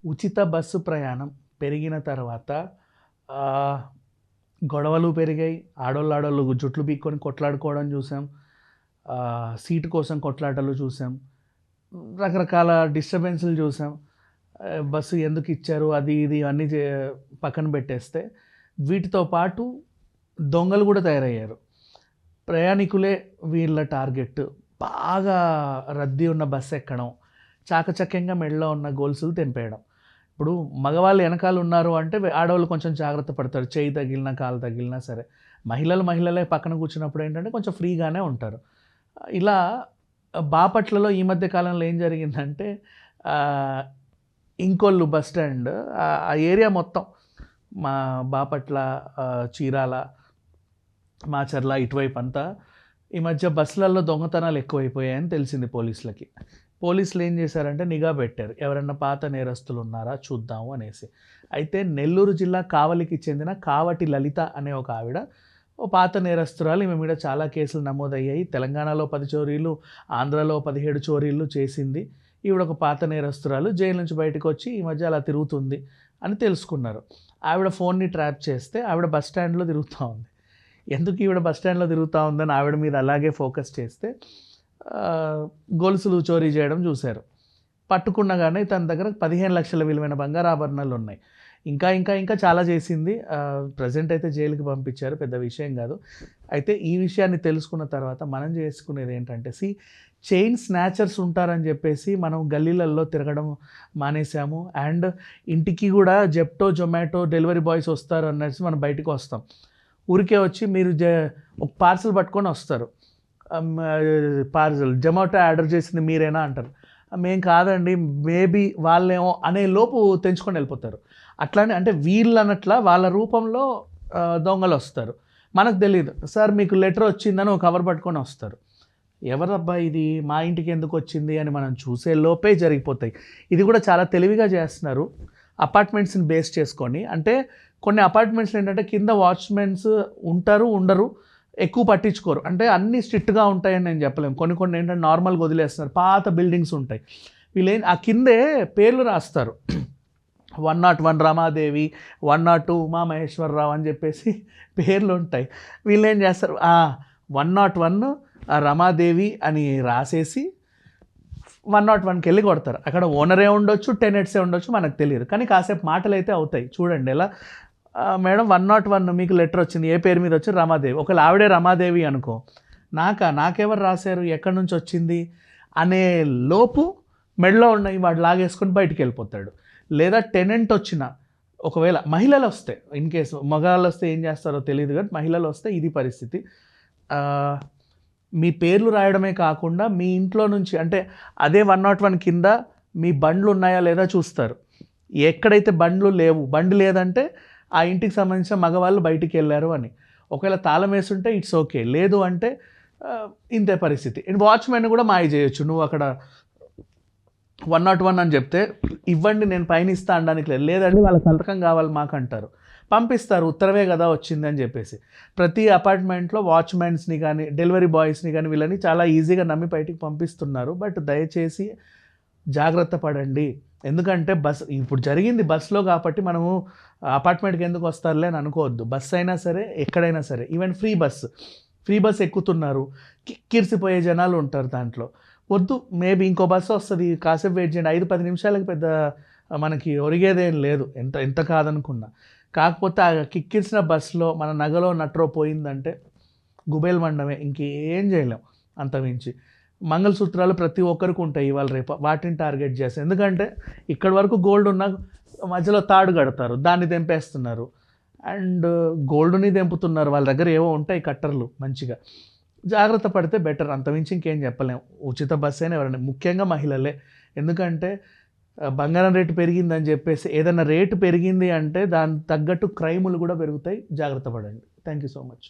ఉచిత బస్సు ప్రయాణం పెరిగిన తర్వాత ఆహ్, గొడవలు పెరిగాయి. ఆడోళ్ళు జుట్లు పీక్కొని కొట్లాడుకోవడం చూసాం. సీటు కోసం కొట్లాటలు చూసాం. రకరకాల డిస్టర్బెన్స్‌లు చూసాం. బస్సు ఎందుకిచ్చారు అది ఇది అన్నీ పక్కన పెట్టేస్తే, వీటితో పాటు దొంగలు గూడా తయారయ్యారు. ప్రయాణికులే వీళ్ళ టార్గెట్. బాగా రద్దీ ఉన్న బస్సు ఎక్కడం, చాకచక్యంగా మెడలో ఉన్న గొలుసులు తెంపేయడం. ఇప్పుడు మగవాళ్ళు ఎనకాల ఉన్నారు అంటే ఆడవాళ్ళు కొంచెం జాగ్రత్త పడతారు. చెయ్యి తగిలినా, కాలు తగిలినా సరే. మహిళలే పక్కన కూర్చున్నప్పుడు ఏంటంటే కొంచెం ఫ్రీగానే ఉంటారు. ఇలా బాపట్లలో ఈ మధ్య కాలంలో ఏం జరిగిందంటే ఇంకొల్లు బస్ స్టాండ్ ఆ ఏరియా మొత్తం మా బాపట్ల, చీరాల, మాచర్ల ఇటువైపు అంతా ఈ మధ్య బస్సులలో దొంగతనాలు ఎక్కువైపోయాయని తెలిసింది పోలీసులకి. పోలీసులు ఏం చేశారంటే నిఘా పెట్టారు. ఎవరన్నా పాత నేరస్తులు ఉన్నారా చూద్దాము అనేసి. అయితే నెల్లూరు జిల్లా కావలికి చెందిన కావటి లలిత అనే ఒక ఆవిడ ఓ పాత నేరస్తురాలు. ఈమె మీద చాలా కేసులు నమోదయ్యాయి. తెలంగాణలో 10 చోరీలు, ఆంధ్రాలో 17 చోరీలు చేసింది. ఈవిడ ఒక పాత నేరస్తురాలు. జైలు నుంచి బయటకు వచ్చి ఈ మధ్య అలా తిరుగుతుంది అని తెలుసుకున్నారు. ఆవిడ ఫోన్ని ట్రాప్ చేస్తే ఆవిడ బస్ స్టాండ్లో తిరుగుతూ ఉంది. ఎందుకు ఈవిడ బస్ స్టాండ్లో తిరుగుతూ ఉందని ఆవిడ మీద అలాగే ఫోకస్ చేస్తే గొలుసులు చోరీ చేయడం చూశారు. పట్టుకున్నగానే తన దగ్గర 15 లక్షల విలువైన బంగారు ఆభరణాలు ఉన్నాయి. ఇంకా చాలా చేసింది. ప్రెజెంట్ అయితే జైలుకి పంపించారు. పెద్ద విషయం కాదు. అయితే ఈ విషయాన్ని తెలుసుకున్న తర్వాత మనం చేసుకునేది ఏంటంటే చైన్ స్నాచర్స్ ఉంటారని చెప్పేసి మనం గల్లీలలో తిరగడం మానేసాము. అండ్ ఇంటికి కూడా జెప్టో, జొమాటో డెలివరీ బాయ్స్ వస్తారు అన్నట్టు మనం బయటకు వస్తాం. ఊరికే వచ్చి మీరు ఒక పార్సల్ పట్టుకొని వస్తారు. పార్సల్ జొమాటో ఆర్డర్ చేసింది మీరేనా అంటారు. మేం కాదండి, మేబీ వాళ్ళేమో అనే లోపు తెంచుకొని వెళ్ళిపోతారు. అట్లానే అంటే వీళ్ళు అన్నట్ల వాళ్ళ రూపంలో దొంగలు వస్తారు. మనకు తెలియదు. సార్ మీకు లెటర్ వచ్చిందని ఒక కవర్ పట్టుకొని వస్తారు. ఎవరబ్బా ఇది, మా ఇంటికి ఎందుకు వచ్చింది అని మనం చూసే లోపే జరిగిపోతాయి. ఇది కూడా చాలా తెలివిగా చేస్తున్నారు అపార్ట్మెంట్స్ని బేస్ చేసుకొని. అంటే కొన్ని అపార్ట్మెంట్స్లో ఏంటంటే కింద వాచ్మెన్స్ ఉంటారు, ఉండరు, ఎక్కువ పట్టించుకోరు. అంటే అన్నీ స్ట్రిక్ట్గా ఉంటాయని నేను చెప్పలేము. కొన్ని ఏంటంటే నార్మల్గా వదిలేస్తున్నారు. పాత బిల్డింగ్స్ ఉంటాయి. వీళ్ళు ఆ కిందే పేర్లు రాస్తారు. 101 రమాదేవి, 102 ఉమామహేశ్వరరావు అని చెప్పేసి పేర్లు ఉంటాయి. వీళ్ళు ఏం చేస్తారు, 101 రమాదేవి అని రాసేసి 101కి వెళ్ళి కొడతారు. అక్కడ ఓనరే ఉండొచ్చు, టెనెంట్సే ఉండొచ్చు, మనకు తెలియదు. కానీ కాసేపు మాటలు అయితే అవుతాయి. చూడండి ఎలా, మేడం 101 మీకు లెటర్ వచ్చింది, ఏ పేరు మీద వచ్చి రమాదేవి. ఒకవేళ ఆవిడే రమాదేవి అనుకో, నాకెవరు రాశారు, ఎక్కడి నుంచి వచ్చింది అనే లోపు మెడలో ఉన్నాయి వాడు లాగేసుకొని బయటికి వెళ్ళిపోతాడు. లేదా టెనెంట్ వచ్చిన, ఒకవేళ మహిళలు వస్తే, ఇన్ కేసు మగవాళ్ళు వస్తే ఏం చేస్తారో తెలియదు కానీ మహిళలు వస్తే ఇది పరిస్థితి. మీ పేర్లు రాయడమే కాకుండా మీ ఇంట్లో నుంచి అంటే అదే 101 కింద మీ బండ్లు ఉన్నాయా లేదా చూస్తారు. ఎక్కడైతే బండ్లు లేవు, బండి లేదంటే ఆ ఇంటికి సంబంధించిన మగవాళ్ళు బయటికి వెళ్ళారు అని. ఒకవేళ తాళం వేస్తుంటే ఇట్స్ ఓకే, లేదు అంటే ఇంతే పరిస్థితి. వాచ్మెన్ కూడా మాయ చేయొచ్చు. నువ్వు అక్కడ 101 అని చెప్తే ఇవ్వండి నేను పైన ఇస్తా అనడానికి లేదు. లేదండి వాళ్ళ సంతకం కావాలి మాకు అంటారు. పంపిస్తారు, ఉత్తరవే కదా వచ్చింది అని చెప్పేసి. ప్రతి అపార్ట్మెంట్లో వాచ్మెన్స్ని కానీ డెలివరీ బాయ్స్ని కానీ వీళ్ళని చాలా ఈజీగా నమ్మి బయటికి పంపిస్తున్నారు. బట్ దయచేసి జాగ్రత్త పడండి. ఎందుకంటే ఇప్పుడు జరిగింది బస్సులో కాబట్టి మనము అపార్ట్మెంట్కి ఎందుకు వస్తారులే అని అనుకోవద్దు. బస్సు అయినా సరే, ఎక్కడైనా సరే, ఈవెన్ ఫ్రీ బస్ ఎక్కుతున్నారు, కిర్సిపోయే జనాలు ఉంటారు దాంట్లో. వద్దు, మేబీ ఇంకో బస్సు వస్తుంది, కాసేపు వెయిట్ చేయండి. 5-10 నిమిషాలకు పెద్ద మనకి ఒరిగేదేం లేదు, ఎంత కాదనుకున్నా. కాకపోతే ఆ కిక్కిరిసిన బస్సులో మన నగలో నట్రో పోయిందంటే గుబేల్ మండమే, ఇంకేం చేయలేం అంతమించి. మంగళసూత్రాలు ప్రతి ఒక్కరికి ఉంటాయి ఇవాళ రేపు, వాటిని టార్గెట్ చేస్తారు. ఎందుకంటే ఇక్కడి వరకు గోల్డ్ ఉన్న మధ్యలో తాడు కడతారు, దాన్ని తెంపేస్తున్నారు. అండ్ గోల్డ్ని తెంపుతున్నారు. వాళ్ళ దగ్గర ఏవో ఉంటాయి కట్టర్లు మంచిగా. జాగ్రత్త పడితే బెటర్, అంతమించి ఇంకేం చెప్పలేం. ఉచిత బస్సు అయినా ఎవరైనా, ముఖ్యంగా మహిళలే. ఎందుకంటే బంగారం రేటు పెరిగిందని చెప్పేసి ఏదైనా రేటు పెరిగింది అంటే దానికి తగ్గట్టు క్రైములు కూడా పెరుగుతాయి. జాగ్రత్త పడండి. Thank you so much.